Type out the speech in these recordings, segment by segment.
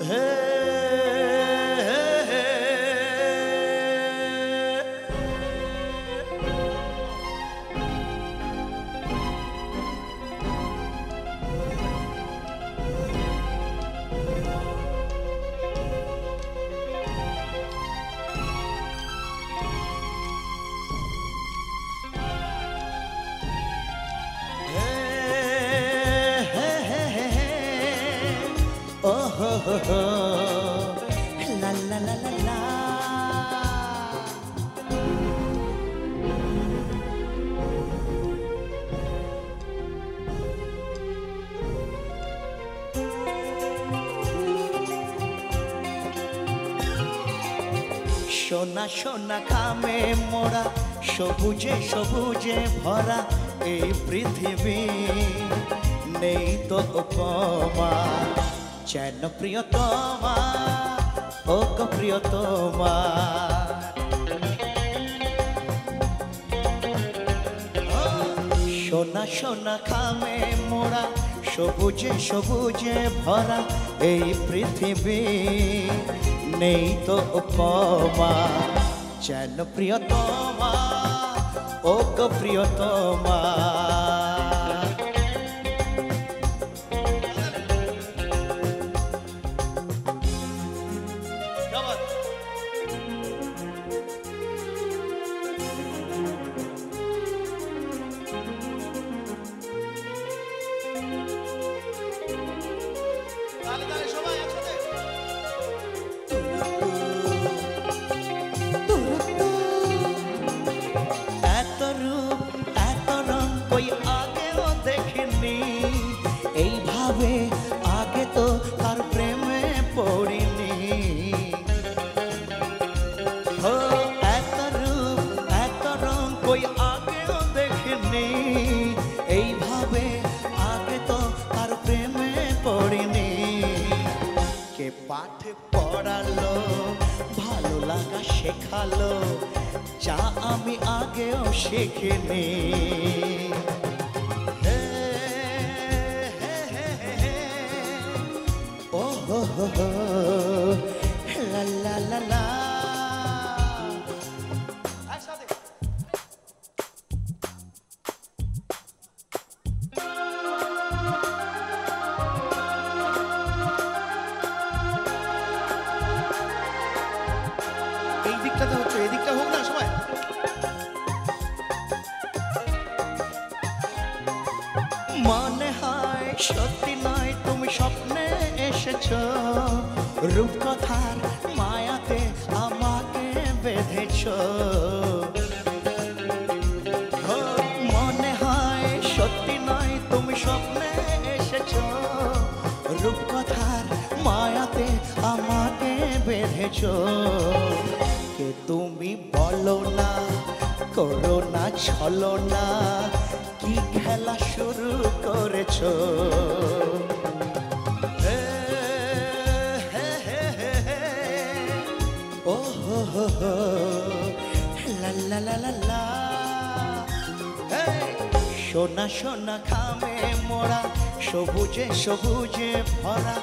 হে la la la la la সোনা সোনা খামে মোরা সবুজে সবুজে ভরা এই পৃথিবী নেই তো উপমা যেন প্রিয়তমা ও গো প্রিয়তমা সোনা সোনা খামে মোরা সবুজে সবুজে ভরা এই পৃথিবী নেই তো উপমা যেন প্রিয়তমা ও গো প্রিয়তমা आगे तो तार प्रेम में पड़िनी हो एत रूप एत रंग कोई आगे देखनी এই ভাবে आगे तो तार प्रेम में पड़िनी के पाठ पढ़ालो भालो লাগা শেখালো যা আমি আগেও শিখিনি la la la la এই দিকটাতে হচ্ছে এই দিকটা হোক না সবাই মনে হয় সত্যি নয় তুমি স্বপ্নে এসেছো রূপকথার মায়াতে আমাকে বেঁধেছো মনে হয় সত্যি নয় তুমি স্বপ্নে এসেছো রূপকথার মায়াতে আমাকে বেঁধেছো কে তুমি বলো না করো না ছলো না কি খেলা শুরু করেছো la la la la সোনা সোনা খামে মোরা সবুজে সবুজে ভরা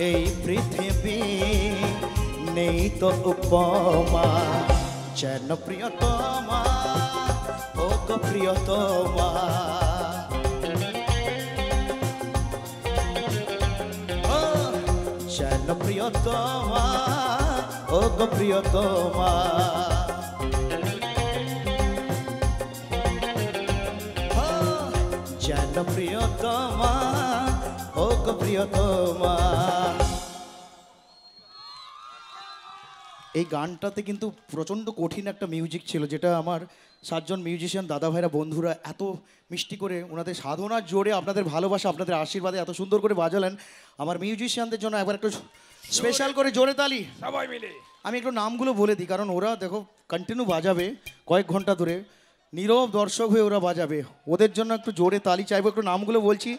এই পৃথিবী নেই তো উপমা যেন প্রিয়তমা ও গো প্রিয়তমা যেন প্রিয়তমা ও গো প্রিয়তমা যেন প্রিয়তমা ও গো প্রিয়তমা এই গানটাতে কিন্তু প্রচণ্ড কঠিন একটা মিউজিক ছিল যেটা আমার 7 জন মিউজিশিয়ান দাদা ভাইরা বন্ধুরা এত মিষ্টি করে ওনাদের সাধনার জোরে আপনাদের ভালোবাসা আপনাদের আশীর্বাদে এত সুন্দর করে বাজালেন আমার মিউজিশিয়ানদের জন্য একবার একটু স্পেশাল করে জোরে তালি সবাই মিলে আমি একটু নামগুলো বলে দিই কারণ ওরা দেখো কন্টিনিউ বাজাবে কয়েক ঘন্টা ধরে নীরব দর্শক হয়ে ওরা বাজাবে ওদের জন্য একটু জোরে তালি চাইবো একটু নামগুলো বলছি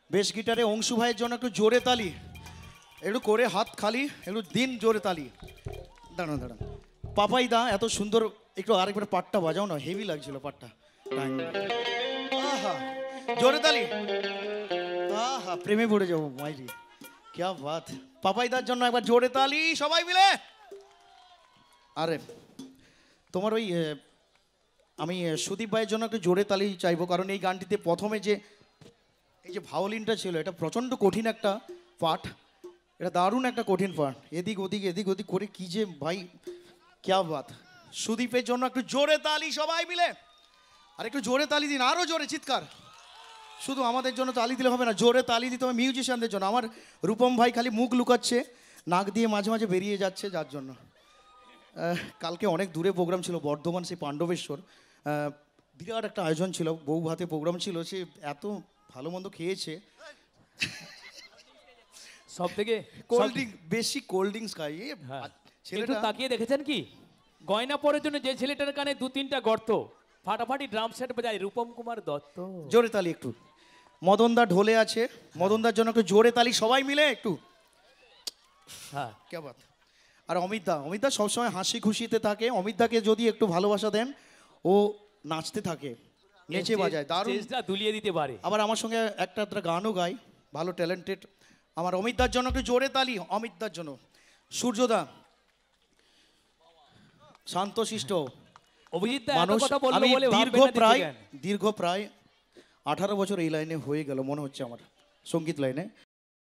বেস গিটারে অংশু ভাইয়ের জন্য একটু জোরে তালি একটু করে হাত খালি একটু দিন জোরে তালি দাঁড়ান দাঁড়ান পাপাই দা এত সুন্দর একটু আরেকবার পাটটা বাজাও না হেভি লাগছিল পাটটা আহা জোরে তালি আহা প্রেমে পড়ে যাবো মাইরি ক্যা বাত, পাপাইদার জন্য একবার জোরে তালি সবাই মিলে। আরে তোমার ওই আমি সুদীপ ভাইয়ের জন্য একটু জোরে তালি চাইবো, কারণ এই গানটিতে প্রথমে যে এই যে ভাওলিনটা ছিল, এটা প্রচণ্ড কঠিন একটা পাঠ, এটা দারুণ একটা কঠিন পাঠ, এদিক ওদিক এদিক ওদিক করে কি যে ভাই, ক্যা বাত। সুদীপের জন্য একটু জোরে তালি সবাই মিলে, আর একটু জোরে তালি দিন, আরও জোরে চিৎকার। শুধু আমাদের জন্য তালি দিলে হবে না, জোরে তালি দিতে হবে মিউজিশিয়ানদের জন্য। আমার রূপম ভাই খালি মুখ লুকাচ্ছে, নাক দিয়ে মাঝে মাঝে বেরিয়ে যাচ্ছে, যার জন্য। কালকে অনেক দূরে প্রোগ্রাম ছিল, বর্ধমান সেই পাণ্ডবেশ্বর, বিরাট একটা আয়োজন ছিল, বউ ভাতে প্রোগ্রাম ছিল, সে এত ভালো মন্দ খেয়েছে, সব থেকে কোল্ড ড্রিঙ্ক, বেশি কোল্ড ড্রিঙ্কস খাই একটু ছেলেটা। তাকিয়ে দেখেছেন কি, গয়না পরার জন্য যে ছেলেটার কানে 2-3টা গর্ত, ফাটাফাটি ড্রাম সেট বাজায় রূপম কুমার দত্ত। জোরে তালি একটু। মদনদা ঢোলে আছে, মদনদার জন্য একটু জোরে তালি সবাই মিলে একটু। হ্যাঁ, কে বাত। আর অমিতদা সবসময় হাসি খুশিতে থাকে, অমিতদাকে যদি একটু ভালোবাসা দেন, ও নাচতে থাকে, নেচে বাজায়, দারুণ। চেষ্টা দুলিয়ে দিতে পারে। আবার আমার সঙ্গে একটা গানও গায়, ভালো ট্যালেন্টেড। আমার অমিতদার জন্য একটু জোরে তালি, অমিতদার জন্য। সূর্যদা শান্তশিষ্ট অভিজিৎ দা এত মানুষ। কথা বললো আমি বলে দীর্ঘ প্রায় 18 বছর এই লাইনে হয়ে গেল মনে হচ্ছে আমার, সঙ্গীত লাইনে।